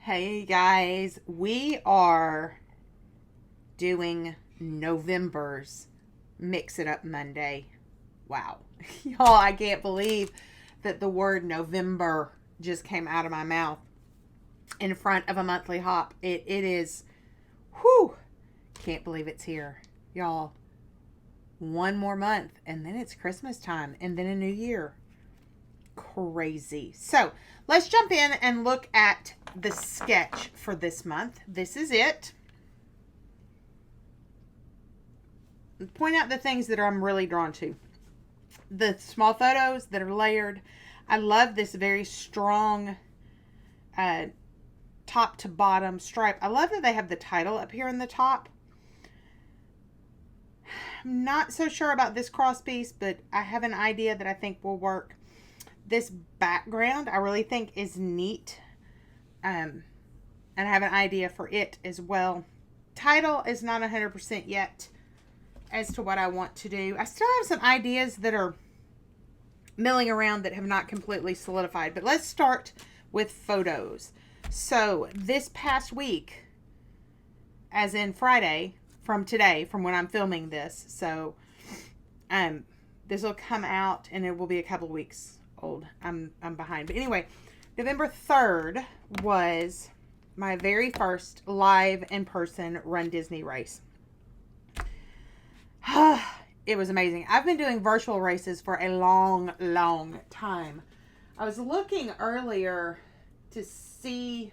Hey guys, we are doing November's Mix It Up Monday. Wow. Y'all, I can't believe that the word November just came out of my mouth in front of a monthly hop. It is, whew, can't believe it's here. Y'all, one more month and then it's Christmas time and then a new year. Crazy. So let's jump in and look at the sketch for this month. This is it. Point out the things that I'm really drawn to. The small photos that are layered. I love this very strong top to bottom stripe. I love that they have the title up here in the top. I'm not so sure about this cross piece, but I have an idea that I think will work. This background I really think is neat. And I have an idea for it as well. Title is not 100% yet as to what I want to do. I still have some ideas that are milling around that have not completely solidified. But let's start with photos. So this past week, as in Friday, from today, from when I'm filming this. So this will come out and it will be a couple weeks old. I'm behind. But anyway, November 3rd was my very first live in-person Run Disney race. It was amazing. I've been doing virtual races for a long time. I was looking earlier to see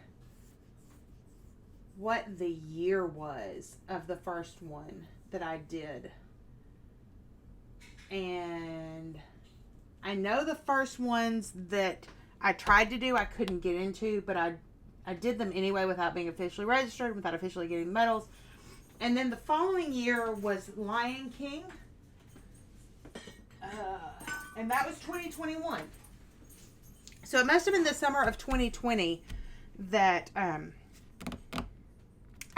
what the year was of the first one that I did. And I know the first ones that I tried to do, I couldn't get into, but I did them anyway without being officially registered, without officially getting medals. And then the following year was Lion King. And that was 2021. So it must have been the summer of 2020 that I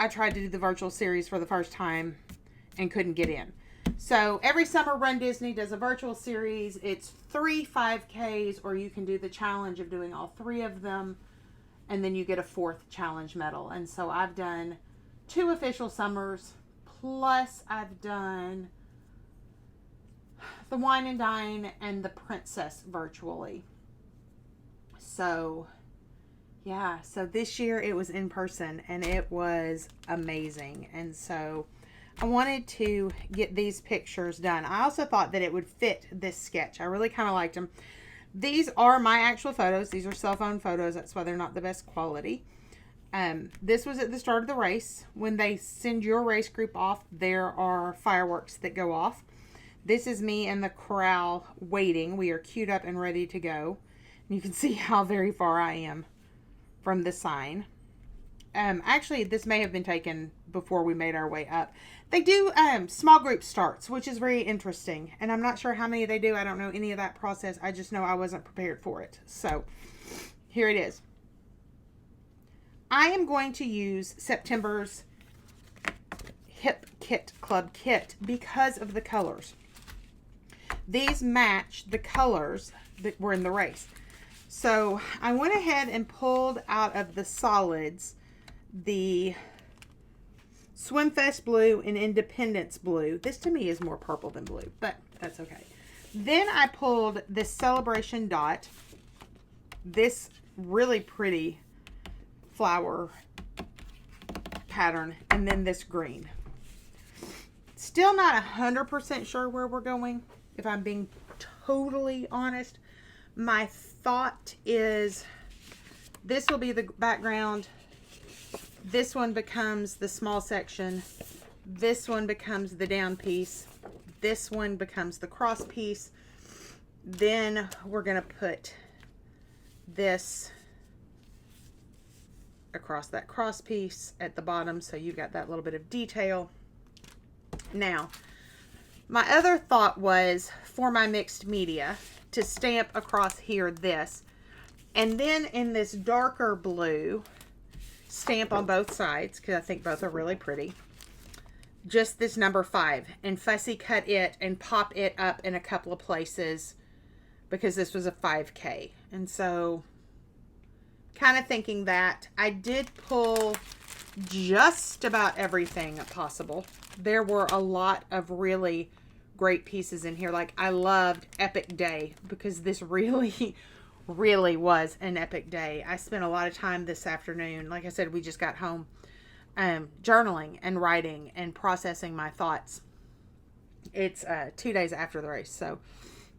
tried to do the virtual series for the first time and couldn't get in. So every summer Run Disney does a virtual series. It's 3 5Ks, or you can do the challenge of doing all 3 of them, and then you get a 4th challenge medal. And so I've done 2 official summers, plus I've done the Wine and Dine and the Princess virtually. So yeah, so this year it was in person and it was amazing. And so I wanted to get these pictures done. I also thought that it would fit this sketch. I really kind of liked them. These are my actual photos. These are cell phone photos. That's why they're not the best quality. This was at the start of the race. When they send your race group off, there are fireworks that go off. This is me in the corral waiting. We are queued up and ready to go. You can see how very far I am from the sign. Actually, this may have been taken before we made our way up. They do small group starts, which is very interesting. And I'm not sure how many they do. I don't know any of that process. I just know I wasn't prepared for it. So here it is. I am going to use September's Hip Kit Club kit because of the colors. These match the colors that were in the race. So I went ahead and pulled out of the solids the Swimfest blue and Independence blue. This to me is more purple than blue, but that's okay. Then I pulled this Celebration dot, this really pretty flower pattern, and then this green. Still not 100% sure where we're going, if I'm being totally honest. My thought is this will be the background. This one becomes the small section. This one becomes the down piece. This one becomes the cross piece. Then we're going to put this across that cross piece at the bottom, so you've got that little bit of detail. Now, my other thought was for my mixed media to stamp across here this, and then in this darker blue, stamp on both sides, because I think both are really pretty, just this number 5, and fussy cut it and pop it up in a couple of places because this was a 5K. And so kind of thinking that. I did pull just about everything possible. There were a lot of really great pieces in here. Like, I loved Epic Day because this really, really was an epic day. I spent a lot of time this afternoon. Like I said, we just got home, journaling and writing and processing my thoughts. It's 2 days after the race, so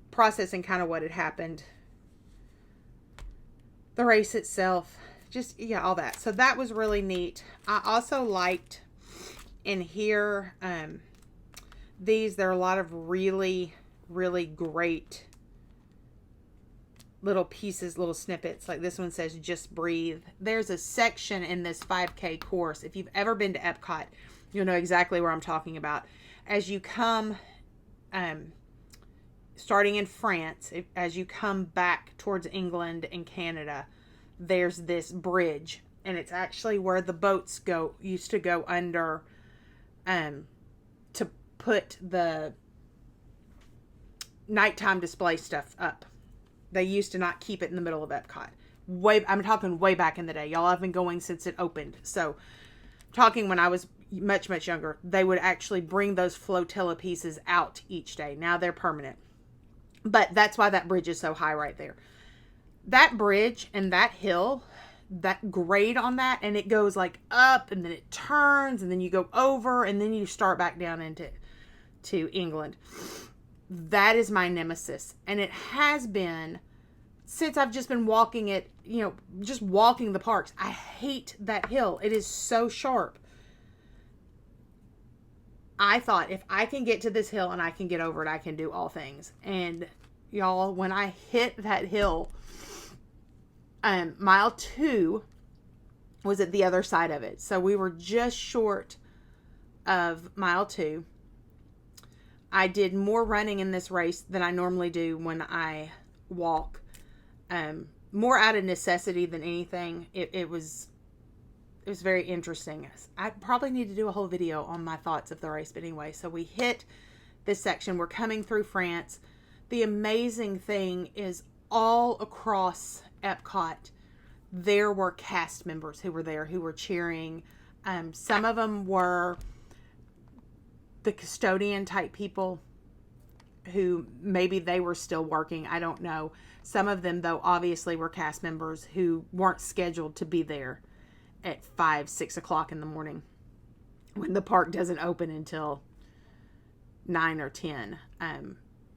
processing kind of what had happened, the race itself, just, yeah, all that. So that was really neat. I also liked in here, there are a lot of really, really great little pieces, little snippets. Like this one says, just breathe. There's a section in this 5K course. If you've ever been to Epcot, you'll know exactly where I'm talking about. As you come, starting in France, as you come back towards England and Canada, there's this bridge, and it's actually where the boats used to go under, to put the nighttime display stuff up. They used to not keep it in the middle of Epcot. I'm talking way back in the day. Y'all, I've been going since it opened. So, talking when I was much, much younger, they would actually bring those flotilla pieces out each day. Now they're permanent. But that's why that bridge is so high right there. That bridge and that hill, that grade on that, and it goes like up, and then it turns, and then you go over, and then you start back down into England. That is my nemesis. And it has been since I've just been walking it, just walking the parks. I hate that hill. It is so sharp. I thought, if I can get to this hill and I can get over it, I can do all things. And y'all, when I hit that hill, mile 2 was at the other side of it. So we were just short of mile 2. I did more running in this race than I normally do when I walk. More out of necessity than anything. It was very interesting. I probably need to do a whole video on my thoughts of the race. But anyway, so we hit this section. We're coming through France. The amazing thing is, all across Epcot, there were cast members who were there, who were cheering. Some of them were the custodian type people who maybe they were still working. I don't know. Some of them, though, obviously were cast members who weren't scheduled to be there at 5, 6 o'clock in the morning when the park doesn't open until 9 or 10.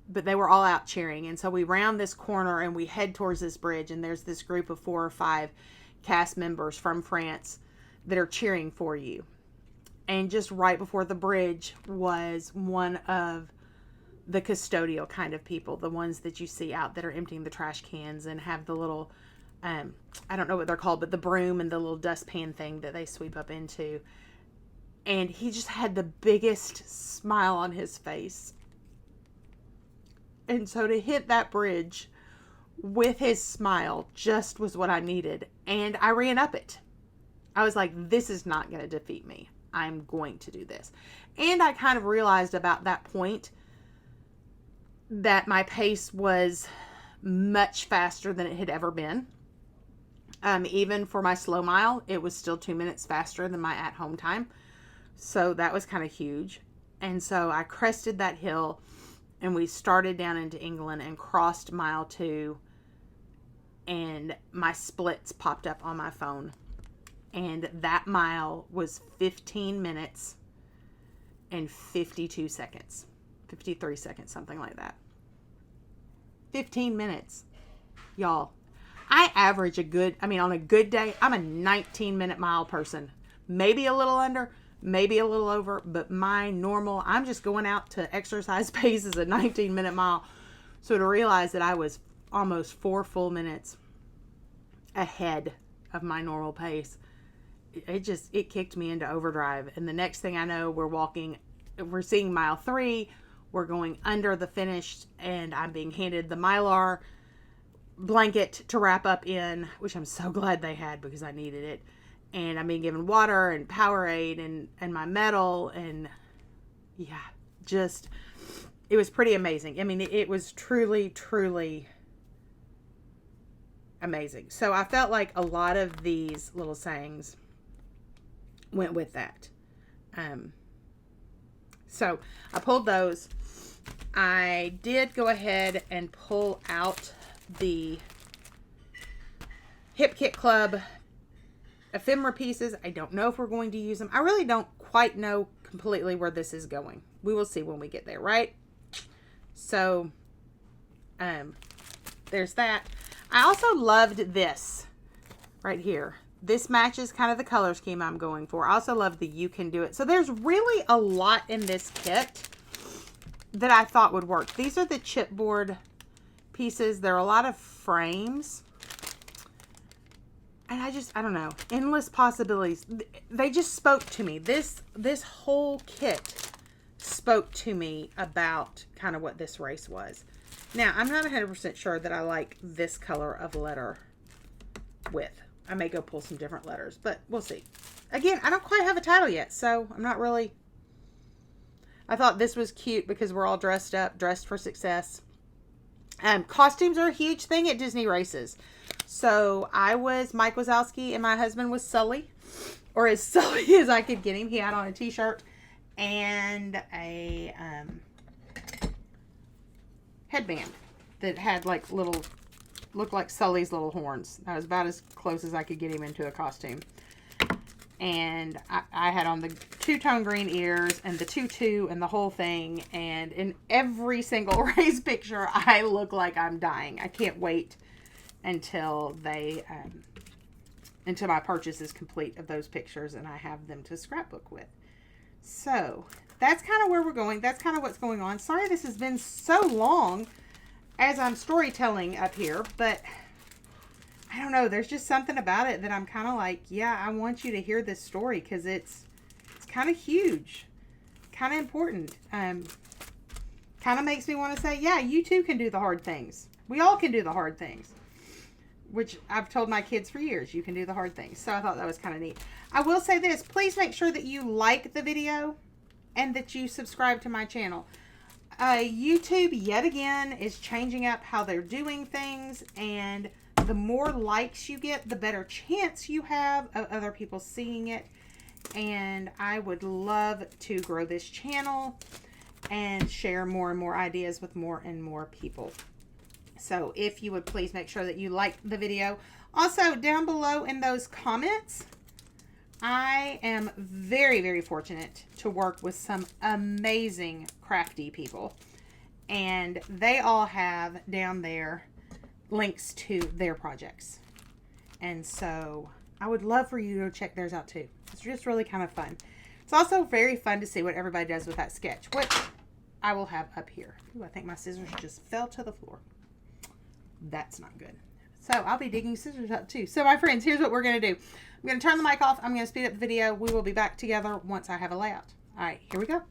But they were all out cheering. And so we round this corner and we head towards this bridge, and there's this group of 4 or 5 cast members from France that are cheering for you. And just right before the bridge was one of the custodial kind of people, the ones that you see out that are emptying the trash cans and have the little, I don't know what they're called, but the broom and the little dustpan thing that they sweep up into. And he just had the biggest smile on his face. And so to hit that bridge with his smile just was what I needed. And I ran up it. I was like, this is not going to defeat me. I'm going to do this. And I kind of realized about that point that my pace was much faster than it had ever been. Even for my slow mile, it was still 2 minutes faster than my at-home time. So that was kind of huge. And so I crested that hill, and we started down into England and crossed mile 2. And my splits popped up on my phone. And that mile was 15 minutes and 52 seconds. 53 seconds, something like that. 15 minutes. Y'all, I average on a good day, I'm a 19-minute mile person. Maybe a little under, maybe a little over, but my normal, I'm just going out to exercise pace is a 19-minute mile. So to realize that I was almost 4 full minutes ahead of my normal pace, it kicked me into overdrive. And the next thing I know, we're seeing mile 3, we're going under the finish, and I'm being handed the Mylar blanket to wrap up in, which I'm so glad they had because I needed it. And I'm being given water and Powerade and my medal, and yeah, just, it was pretty amazing. I mean, it was truly, truly amazing. So I felt like a lot of these little sayings went with that. So I pulled those. I did go ahead and pull out the Hip Kit Club ephemera pieces. I don't know if we're going to use them. I really don't quite know completely where this is going. We will see when we get there, right? So, there's that. I also loved this right here. This matches kind of the color scheme I'm going for. I also love the You Can Do It. So there's really a lot in this kit that I thought would work. These are the chipboard pieces. There are a lot of frames. And I don't know, endless possibilities. They just spoke to me. This whole kit spoke to me about kind of what this race was. Now, I'm not 100% sure that I like this color of letter width. I may go pull some different letters, but we'll see. Again, I don't quite have a title yet, so I'm not really... I thought this was cute because we're all dressed up, dressed for success. Costumes are a huge thing at Disney races. So I was Mike Wazowski and my husband was Sully, or as Sully as I could get him. He had on a t-shirt and a headband that had like little, looked like Sully's little horns. That was about as close as I could get him into a costume. And I had on the two-tone green ears and the tutu and the whole thing. And in every single race picture, I look like I'm dying. I can't wait until until my purchase is complete of those pictures and I have them to scrapbook with. So that's kind of where we're going. That's kind of what's going on. Sorry this has been so long as I'm storytelling up here, but I don't know. There's just something about it that I'm kind of like, yeah, I want you to hear this story because it's kind of huge, kind of important. Kind of makes me want to say, yeah, you too can do the hard things. We all can do the hard things, which I've told my kids for years, you can do the hard things. So I thought that was kind of neat. I will say this, please make sure that you like the video and that you subscribe to my channel. YouTube, yet again, is changing up how they're doing things, and the more likes you get, the better chance you have of other people seeing it. And I would love to grow this channel and share more and more ideas with more and more people. So if you would please make sure that you like the video. Also, down below in those comments, I am very, very fortunate to work with some amazing crafty people. And they all have down there links to their projects. And so I would love for you to check theirs out too. It's just really kind of fun. It's also very fun to see what everybody does with that sketch, which I will have up here. Ooh, I think my scissors just fell to the floor. That's not good. So I'll be digging scissors up too. So my friends, here's what we're going to do. I'm going to turn the mic off. I'm going to speed up the video. We will be back together once I have a layout. All right, here we go.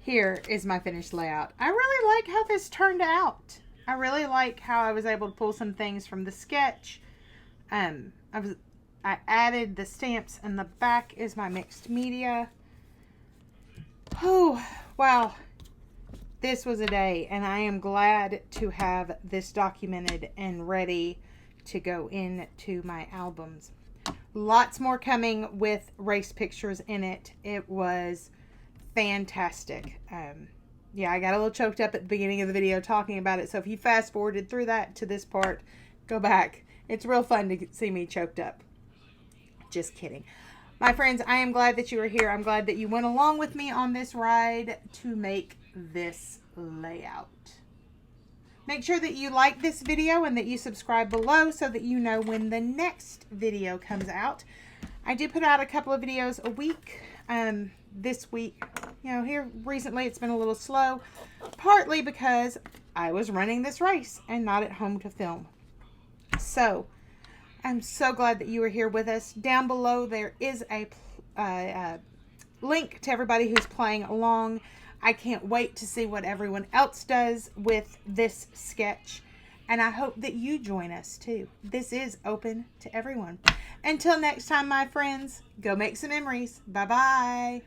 Here is my finished layout. I really like how this turned out. I really like how I was able to pull some things from the sketch. I added the stamps, and the back is my mixed media. Oh, wow. This was a day, and I am glad to have this documented and ready to go into my albums. Lots more coming with race pictures in it. It was fantastic. Yeah, I got a little choked up at the beginning of the video talking about it, so if you fast forwarded through that to this part, go back. It's real fun to see me choked up. Just kidding. My friends, I am glad that you are here. I'm glad that you went along with me on this ride to make this layout. Make sure that you like this video and that you subscribe below so that you know when the next video comes out. I do put out a couple of videos a week. This week, you know, here recently it's been a little slow, partly because I was running this race and not at home to film. So I'm so glad that you are here with us. Down below there is a link to everybody who's playing along. I can't wait to see what everyone else does with this sketch, and I hope that you join us too. This is open to everyone. Until next time, my friends, go make some memories. Bye-bye.